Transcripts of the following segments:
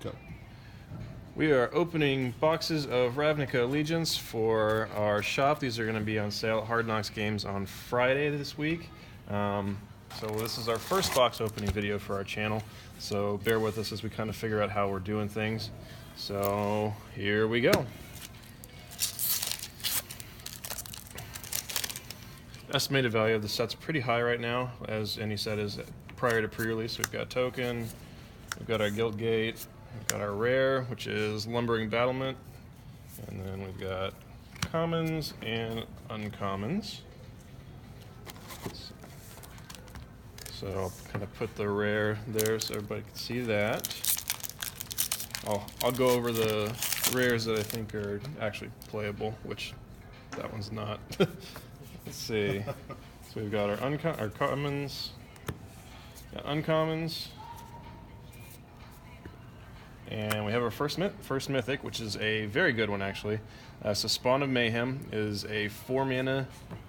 Go. We are opening boxes of Ravnica Allegiance for our shop. These are going to be on sale at Hard Knocks Games on Friday this week. So this is our first box opening video for our channel, so bear with us as we kind of figure out how we're doing things. So here we go. Estimated value of the set's pretty high right now, as Andy said, is prior to pre-release. We've got Token, we've got our Guild Gate, we've got our Rare, which is Lumbering Battlement, and then we've got Commons and Uncommons. So I'll kind of put the Rare there so everybody can see that. I'll go over the rares that I think are actually playable, which that one's not. Let's see. So we've got our commons, uncommons, and we have our first mythic, which is a very good one actually. So Spawn of Mayhem is a 4-mana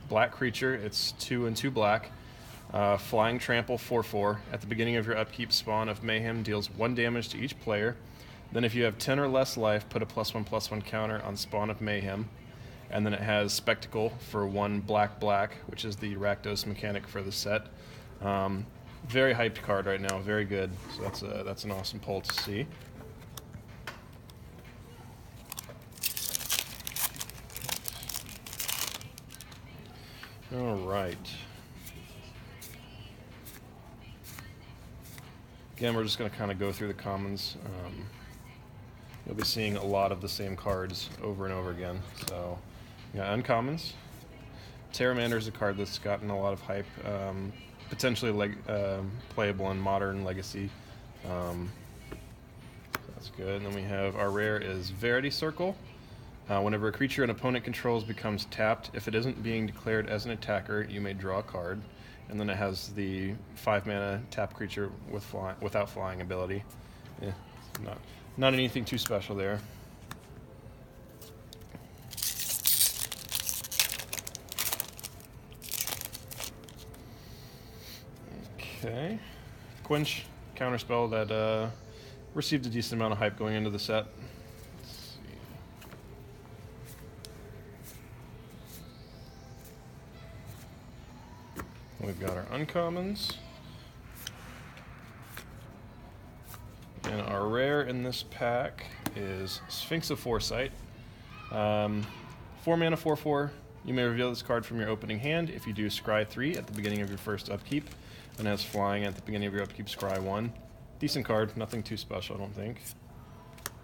black creature. It's 2 and 2 black. Flying Trample 4/4. At the beginning of your upkeep, Spawn of Mayhem deals 1 damage to each player. Then if you have 10 or less life, put a +1/+1 counter on Spawn of Mayhem. And then it has Spectacle for 1 black, which is the Rakdos mechanic for the set. Very hyped card right now, very good. So that's an awesome pull to see. All right. Again, we're just going to kind of go through the commons. You'll be seeing a lot of the same cards over and over again. So, you got uncommons. Terramander is a card that's gotten a lot of hype, potentially playable in Modern Legacy. So that's good. And then we have our rare is Verity Circle. Whenever a creature an opponent controls becomes tapped, if it isn't being declared as an attacker, you may draw a card. And then it has the 5-mana tap creature without flying ability. Not anything too special there. Okay. Quench, counterspell that received a decent amount of hype going into the set. Let's see. We've got our uncommons. And our rare in this pack is Sphinx of Foresight. 4-mana 4/4. You may reveal this card from your opening hand. If you do, scry 3 at the beginning of your first upkeep. And has flying at the beginning of your upkeep, scry 1. Decent card, nothing too special, I don't think.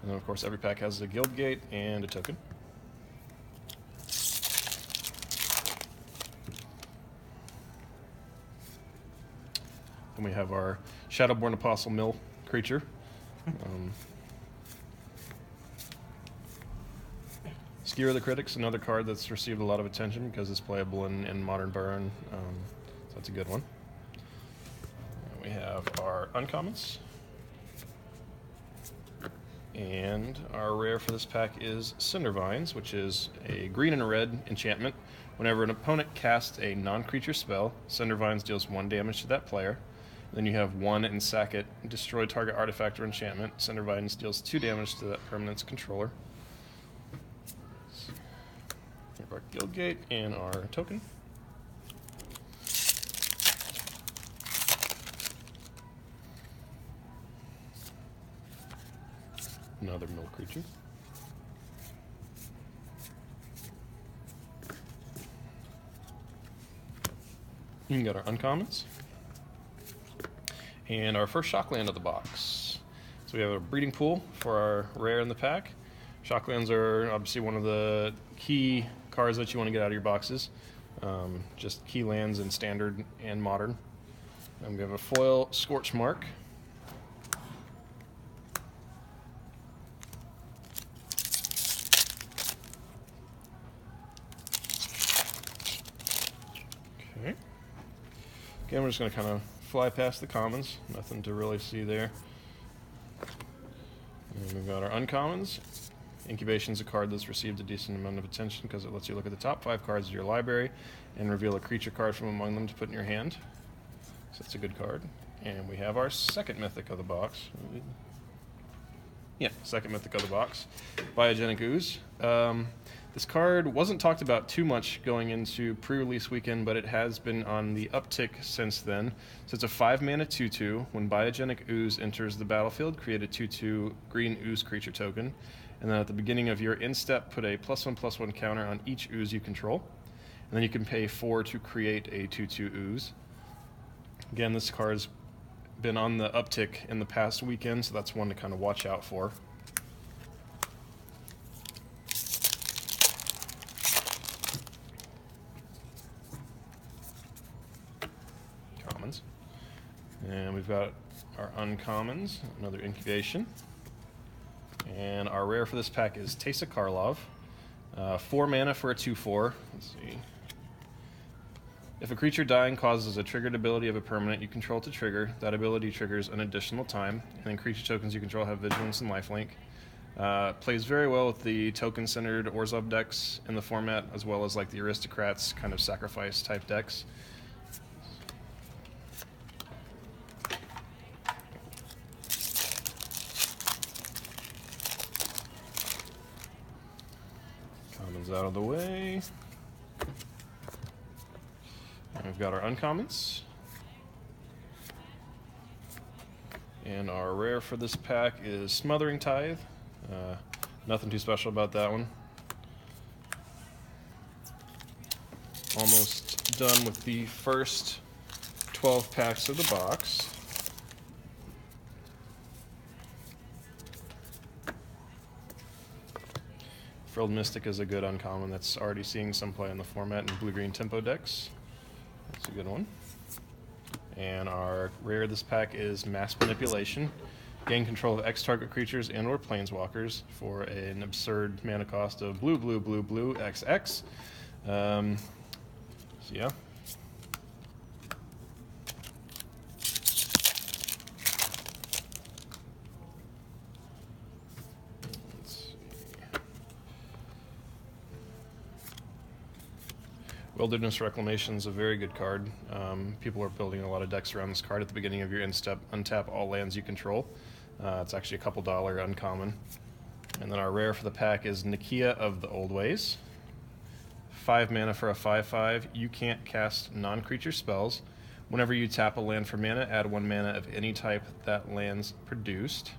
And then, of course, every pack has a Guild Gate and a token. Then we have our Shadowborn Apostle Mill creature. Skewer the Critics, another card that's received a lot of attention because it's playable in Modern Burn, so that's a good one. And we have our uncommons. And our rare for this pack is Cindervines, which is a green and a red enchantment. Whenever an opponent casts a non-creature spell, Cindervines deals 1 damage to that player. Then you have 1 and sack it. Destroy target artifact or enchantment. Cindervines deals 2 damage to that permanent's controller. We have our Guild Gate and our token. Another mill creature. You got our uncommons. And our first Shockland of the box. So we have a breeding pool for our rare in the pack. Shocklands are obviously one of the key cards that you want to get out of your boxes. Just key lands in Standard and Modern. And we have a foil Scorch Mark. Okay. Again, we're just going to kind of fly past the commons, nothing to really see there. And we've got our uncommons. Incubation's a card that's received a decent amount of attention because it lets you look at the top 5 cards of your library and reveal a creature card from among them to put in your hand. So that's a good card. And we have our second mythic of the box. Yeah, second mythic of the box. Biogenic Ooze. This card wasn't talked about too much going into pre-release weekend, but it has been on the uptick since then. So it's a 5-mana 2/2. When Biogenic Ooze enters the battlefield, create a 2/2 green ooze creature token. And then at the beginning of your end step, put a +1/+1 counter on each ooze you control. And then you can pay 4 to create a 2/2 ooze. Again, this card's been on the uptick in the past weekend, so that's one to kind of watch out for. Commons. And we've got our uncommons, another incubation. And our rare for this pack is Teysa Karlov. 4 mana for a 2/4. Let's see. If a creature dying causes a triggered ability of a permanent you control to trigger, that ability triggers an additional time, and then creature tokens you control have Vigilance and Lifelink. Plays very well with the token-centered Orzhov decks in the format, as well as like the Aristocrats kind of sacrifice type decks. Commons out of the way. And we've got our uncommons. And our rare for this pack is Smothering Tithe. Nothing too special about that one. Almost done with the first 12 packs of the box. Frilled Mystic is a good uncommon that's already seeing some play in the format in blue-green tempo decks. That's a good one. And our rare of this pack is Mass Manipulation. Gain control of X target creatures and or planeswalkers for an absurd mana cost of blue, blue, blue, blue, XX. So yeah. Wilderness Reclamation is a very good card. People are building a lot of decks around this card. At the beginning of your end step, untap all lands you control. It's actually a couple dollar uncommon. And then our rare for the pack is Nikia of the Old Ways. 5 mana for a 5/5. You can't cast non-creature spells. Whenever you tap a land for mana, add 1 mana of any type that land's produced.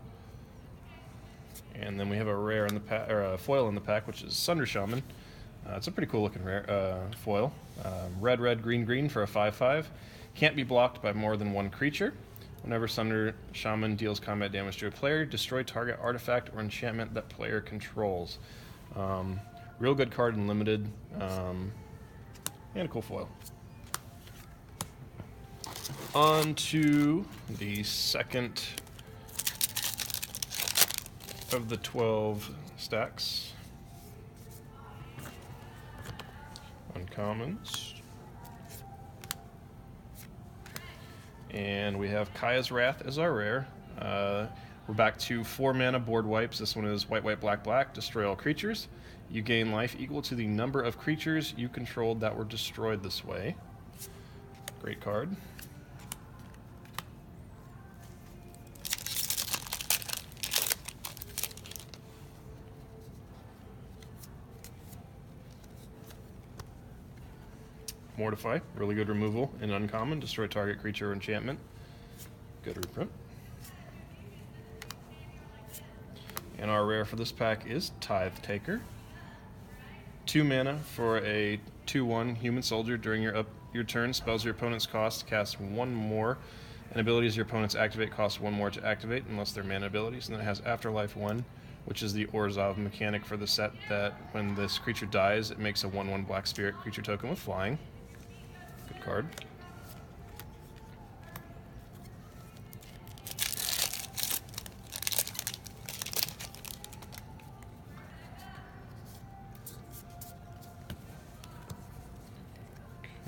And then we have a rare in the pack, or a foil in the pack, which is Sunder Shaman. It's a pretty cool looking rare foil. Red, red, green, green for a 5/5. Can't be blocked by more than one creature. Whenever Sunder Shaman deals combat damage to a player, destroy target artifact or enchantment that player controls. Real good card in limited, and a cool foil. On to the second of the 12 stacks. Uncommons. And we have Kaya's Wrath as our rare. We're back to 4 mana board wipes. This one is white, white, black, black. Destroy all creatures. You gain life equal to the number of creatures you controlled that were destroyed this way. Great card. Mortify, really good removal in uncommon. Destroy target creature or enchantment. Good reprint. And our rare for this pack is Tithe Taker. 2 mana for a 2/1 human soldier. During your turn, spells your opponent's cost cast 1 more, and abilities your opponents activate cost 1 more to activate unless they're mana abilities. And then it has Afterlife 1, which is the Orzhov mechanic for the set that when this creature dies, it makes a 1/1 black spirit creature token with flying. Good card.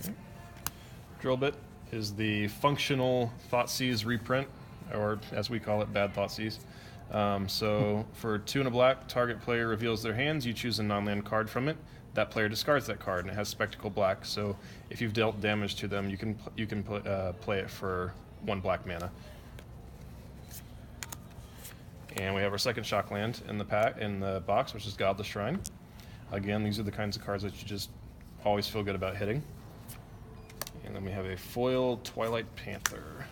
Okay. Drill Bit is the functional Thoughtseize reprint, or as we call it, Bad Thoughtseize. So for 2 and a black, target player reveals their hands, you choose a non-land card from it. That player discards that card, and it has Spectacle Black. So if you've dealt damage to them, you can play it for 1 black mana. And we have our second shock land in the pack in the box, which is Godless Shrine. Again, these are the kinds of cards that you just always feel good about hitting. And then we have a foil Twilight Panther.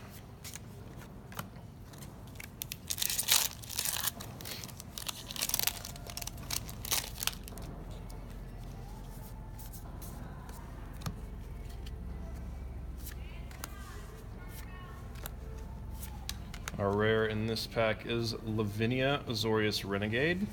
Our rare in this pack is Ravnica Allegiance Renegade.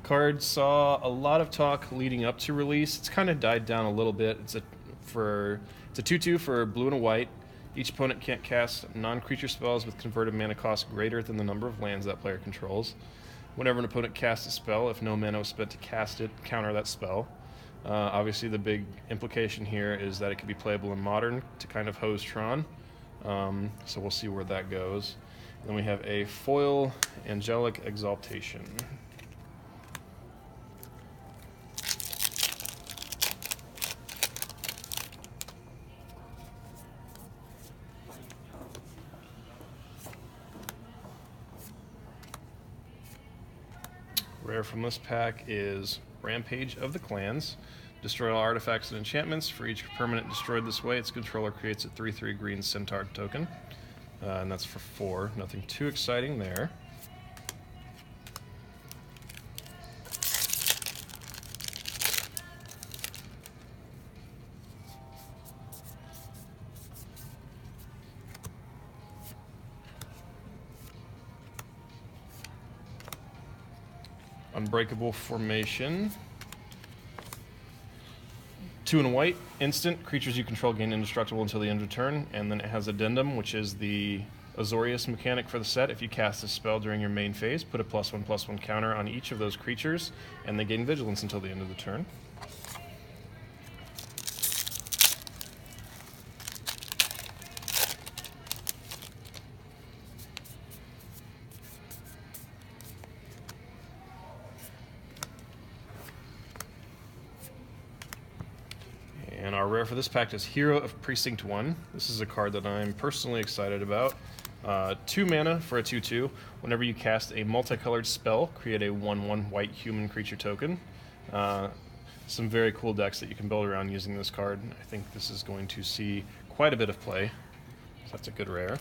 Card saw a lot of talk leading up to release. It's kind of died down a little bit. It's a 2/2 for blue and a white. Each opponent can't cast non-creature spells with converted mana cost greater than the number of lands that player controls. Whenever an opponent casts a spell, if no mana was spent to cast it, counter that spell. Obviously, the big implication here is that it could be playable in Modern to kind of hose Tron. So we'll see where that goes. And then we have a foil Angelic Exaltation. Rare from this pack is Rampage of the Clans. Destroy all artifacts and enchantments. For each permanent destroyed this way, its controller creates a 3/3 green Centaur token. And that's for 4. Nothing too exciting there. Unbreakable Formation. 2 and a white, instant. Creatures you control gain indestructible until the end of turn. And then it has Addendum, which is the Azorius mechanic for the set. If you cast a spell during your main phase, put a +1/+1 counter on each of those creatures, and they gain vigilance until the end of the turn. And our rare for this pack is Hero of Precinct 1. This is a card that I'm personally excited about. 2 mana for a 2/2. Whenever you cast a multicolored spell, create a 1/1 white human creature token. Some very cool decks that you can build around using this card. I think this is going to see quite a bit of play. So that's a good rare.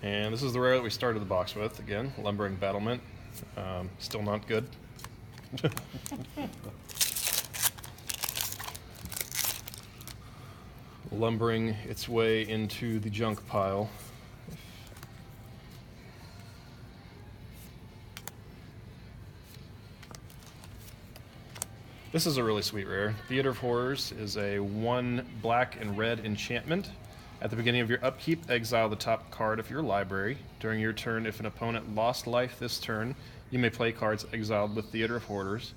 And this is the rare that we started the box with. Again, Lumbering Battlement. Still not good. Lumbering its way into the junk pile. This is a really sweet rare. Theater of Horrors is a 1 black and red enchantment. At the beginning of your upkeep, exile the top card of your library. During your turn, if an opponent lost life this turn, you may play cards exiled with Theater of Horrors.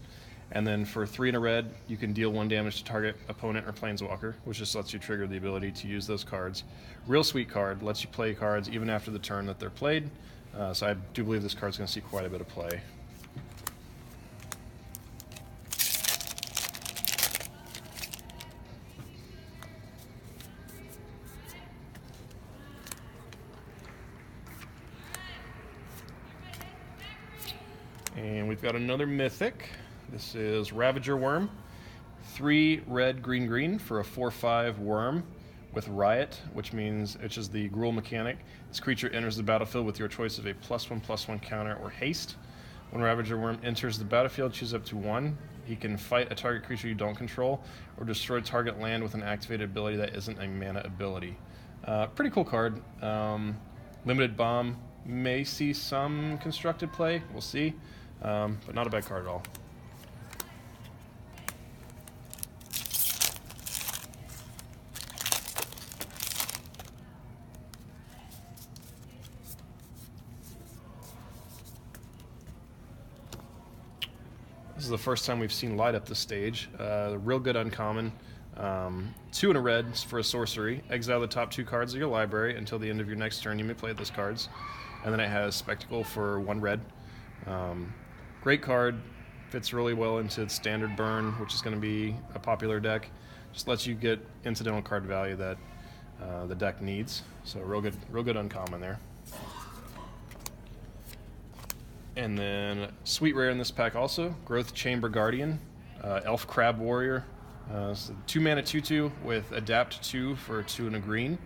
And then for 3 and a red, you can deal 1 damage to target opponent or planeswalker, which just lets you trigger the ability to use those cards. Real sweet card, lets you play cards even after the turn that they're played. So I do believe this card's going to see quite a bit of play. And we've got another Mythic. This is Ravager Worm. 3 red, green, green for a 4/5 worm with Riot, which means it's just the Gruul mechanic. This creature enters the battlefield with your choice of a +1/+1 counter or haste. When Ravager Worm enters the battlefield, choose up to 1. He can fight a target creature you don't control or destroy target land with an activated ability that isn't a mana ability. Pretty cool card. Limited Bomb may see some constructed play. We'll see. But not a bad card at all. This is the first time we've seen Light up this stage. Real good uncommon. 2 and a red for a sorcery. Exile the top 2 cards of your library. Until the end of your next turn, you may play those cards. and then it has Spectacle for 1 red. Great card, fits really well into its standard burn, which is going to be a popular deck. Just lets you get incidental card value that the deck needs. So real good uncommon there. And then sweet rare in this pack also, Growth Chamber Guardian, Elf Crab Warrior. So 2 mana 2/2 with Adapt 2 for 2 and a green.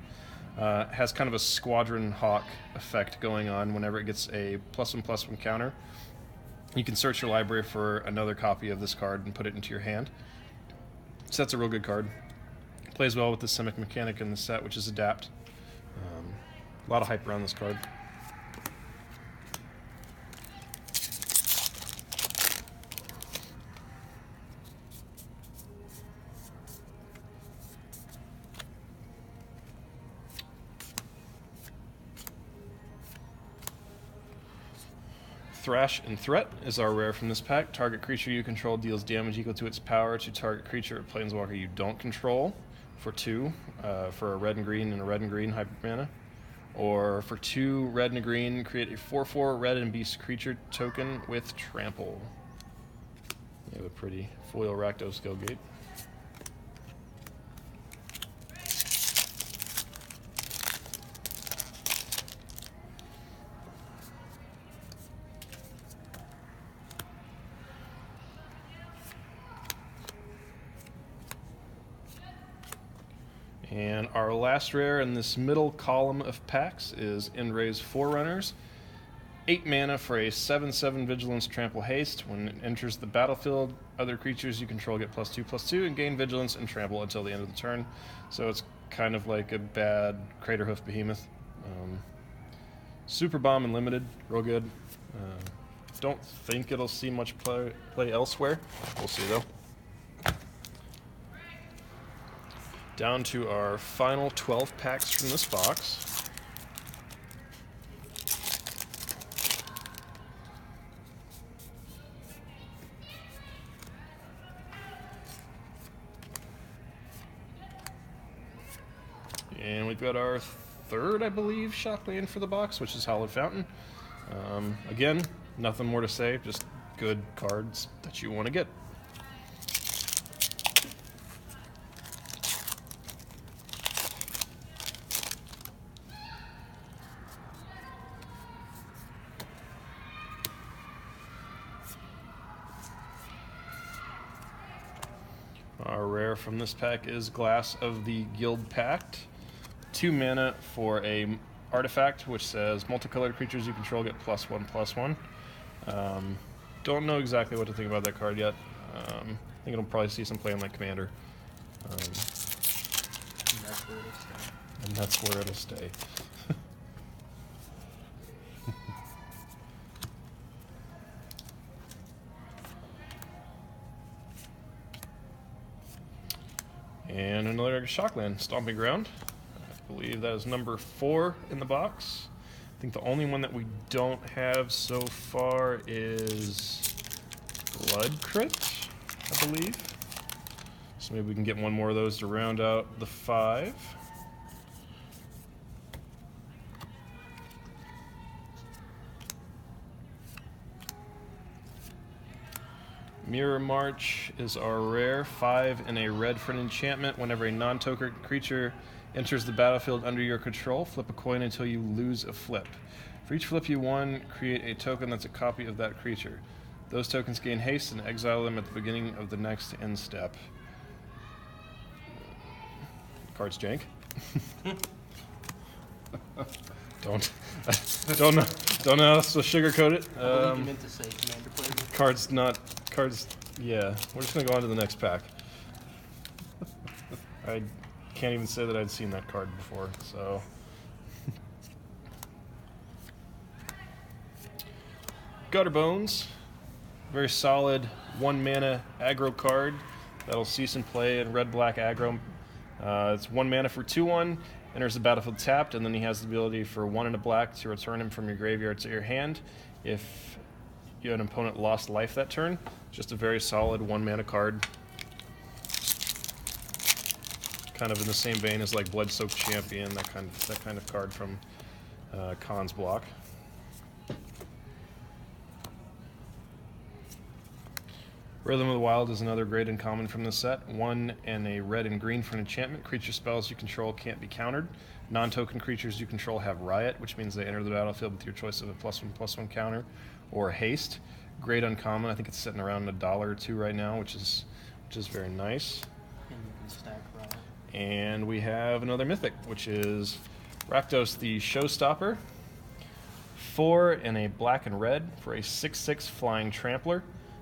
Has kind of a Squadron Hawk effect going on whenever it gets a +1/+1 counter. You can search your library for another copy of this card and put it into your hand. So that's a real good card. Plays well with the Simic mechanic in the set, which is Adapt. A lot of hype around this card. Thrash and Threat is our rare from this pack. Target creature you control deals damage equal to its power to target creature or planeswalker you don't control for 2, for a red and green and a red and green hybrid mana. Or for 2 red and a green, create a 4/4 red and beast creature token with trample. You have a pretty foil Rakdos Gate. And our last rare in this middle column of packs is Enray's Forerunners. 8 mana for a 7/7 Vigilance Trample Haste. When it enters the battlefield, other creatures you control get +2/+2 and gain Vigilance and Trample until the end of the turn. So it's kind of like a bad Craterhoof Behemoth. Super Bomb and limited, real good. Don't think it'll see much play elsewhere. We'll see though. Down to our final 12 packs from this box. And we've got our third, I believe, Shockland for the box, which is Hallowed Fountain. Again, nothing more to say, just good cards that you want to get. Our rare from this pack is Glass of the Guild Pact. 2 mana for a artifact which says multicolored creatures you control get +1/+1. Don't know exactly what to think about that card yet. I think it'll probably see some play on like Commander. And that's where it'll stay. And another Shockland, Stomping Ground. I believe that is number 4 in the box. I think the only one that we don't have so far is Blood Crit, I believe. So maybe we can get one more of those to round out the 5. Mirror March is our rare. 5 and a red for an enchantment. Whenever a non-token creature enters the battlefield under your control, flip a coin until you lose a flip. For each flip you won, create a token that's a copy of that creature. Those tokens gain haste and exile them at the beginning of the next end step. Card's jank. Don't know how to sugarcoat it. I believe you meant to say Commander player. Cards, yeah. We're just gonna go on to the next pack. I can't even say that I'd seen that card before, so. Gutter Bones, very solid 1 mana aggro card that'll see some play in red-black aggro. It's 1 mana for 2/1, enters the battlefield tapped, and then he has the ability for 1 and a black to return him from your graveyard to your hand if you an opponent lost life that turn. Just a very solid 1 mana card. Kind of in the same vein as like Blood-Soaked Champion, that kind of card from Khan's block. Rhythm of the Wild is another great uncommon from this set. 1 and a red and green for an enchantment. Creature spells you control can't be countered. Non-token creatures you control have Riot, which means they enter the battlefield with your choice of a +1/+1 counter or haste. Great uncommon. I think it's sitting around $1 or $2 right now, which is very nice. And you can stack Riot. And we have another mythic, which is Rakdos the Showstopper. 4 and a black and red for a 6/6 flying trampler.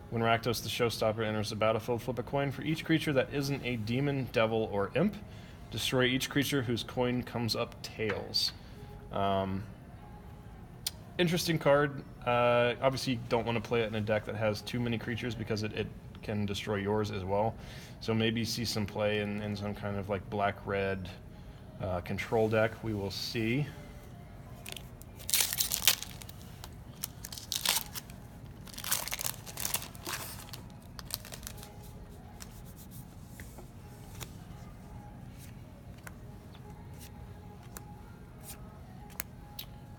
When Rakdos the Showstopper enters the battlefield, flip a coin for each creature that isn't a demon, devil, or imp. Destroy each creature whose coin comes up tails. Interesting card. Obviously, you don't want to play it in a deck that has too many creatures because it can destroy yours as well. So maybe see some play in some kind of like black-red control deck. We will see.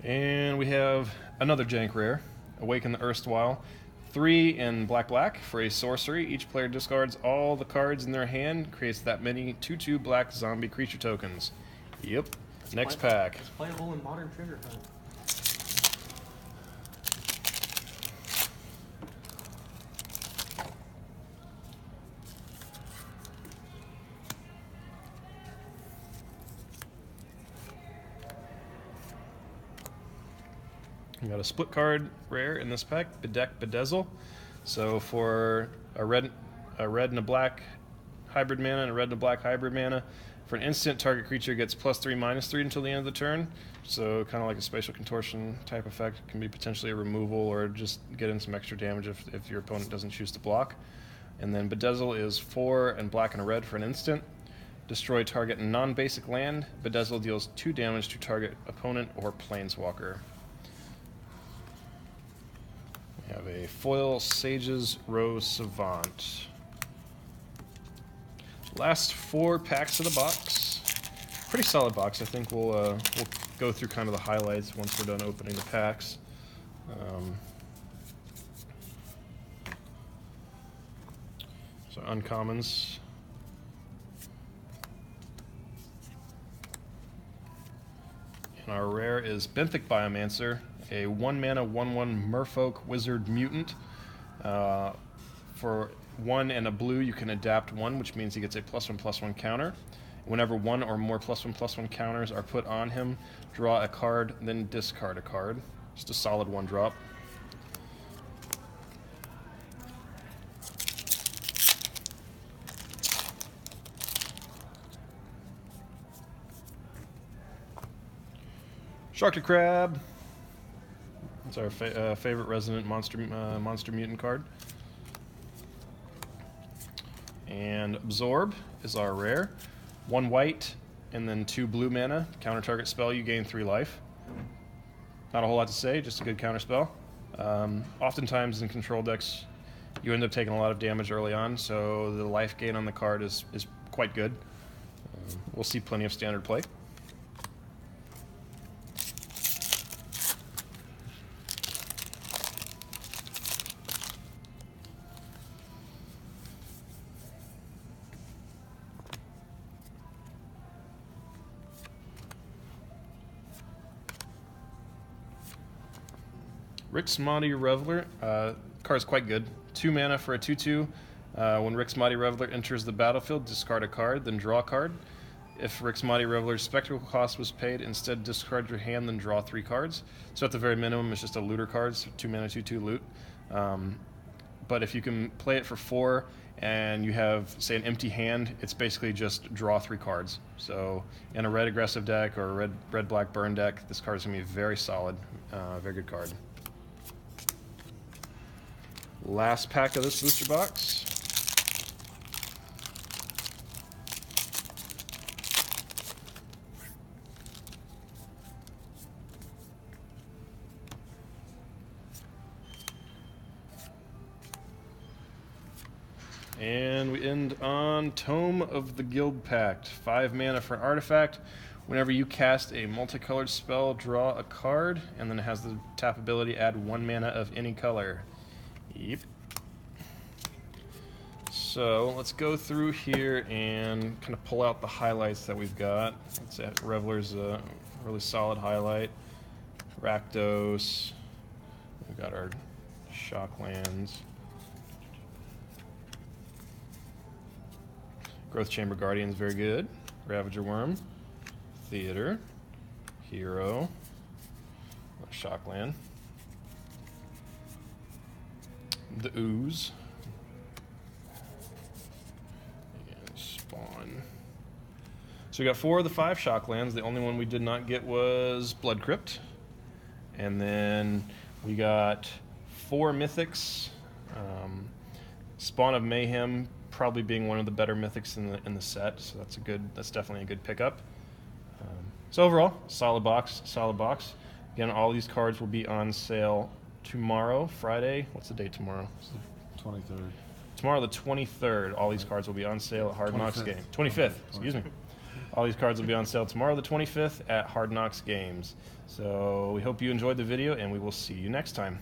And we have another jank rare, Awaken the Erstwhile. 3 in black for a sorcery. Each player discards all the cards in their hand, creates that many 2/2 black zombie creature tokens. Yep. Next pack. It's playable in Modern Trigger Hunt. We got a split card rare in this pack, Bedazzle. So for a red and a black hybrid mana and a red and a black hybrid mana, for an instant, target creature gets +3/-3 until the end of the turn. So kind of like a spatial contortion type effect. It can be potentially a removal or just get in some extra damage if your opponent doesn't choose to block. And then Bedazzle is 4 and black and a red for an instant. Destroy target non-basic land. Bedazzle deals 2 damage to target opponent or planeswalker. We have a foil Sage's Rose Savant. Last 4 packs of the box. Pretty solid box. I think we'll go through kind of the highlights once we're done opening the packs. So uncommons. And our rare is Benthic Biomancer, a 1-mana 1/1 Merfolk Wizard Mutant. For 1 and a blue, you can adapt 1, which means he gets a +1/+1 counter. Whenever 1 or more +1/+1 counters are put on him, draw a card, then discard a card. Just a solid 1-drop. Shark to Crab. That's our favorite resident monster mutant card. And Absorb is our rare. 1 white and then 2 blue mana. Counter target spell, you gain 3 life. Not a whole lot to say, just a good counter spell. Oftentimes in control decks, you end up taking a lot of damage early on, so the life gain on the card is quite good. We'll see plenty of standard play. Rick's Mighty Reveler, card's quite good. 2 mana for a 2/2. When Rick's Mighty Reveler enters the battlefield, discard a card, then draw a card. If Rick's Mighty Reveler's spectacle cost was paid, instead discard your hand, then draw 3 cards. So at the very minimum, it's just a looter card, so 2 mana, 2/2 loot. But if you can play it for 4 and you have, say, an empty hand, it's basically just draw 3 cards. So in a red aggressive deck or a red-black burn deck, this card is going to be very solid, very good card. Last pack of this booster box. And we end on Tome of the Guild Pact. 5 mana for an artifact. Whenever you cast a multicolored spell, draw a card, and then it has the tap ability, add 1 mana of any color. Yep. So let's go through here and kind of pull out the highlights that we've got. Let's say Reveler's a really solid highlight. Rakdos. We've got our Shocklands. Growth Chamber Guardian's very good. Ravager Worm. Theater. Hero. Shockland. The Ooze. And Spawn. So we got 4 of the 5 Shocklands. The only one we did not get was Blood Crypt. And then we got 4 Mythics. Spawn of Mayhem probably being one of the better Mythics in the set, so that's definitely a good pickup. So overall, solid box, solid box. Again, all these cards will be on sale tomorrow, Friday. What's the date tomorrow? 23rd. Tomorrow, the 23rd. All these cards will be on sale at Hard Knocks Game. 25th, excuse me. All these cards will be on sale tomorrow, the 25th, at Hard Knocks Games. So we hope you enjoyed the video, and we will see you next time.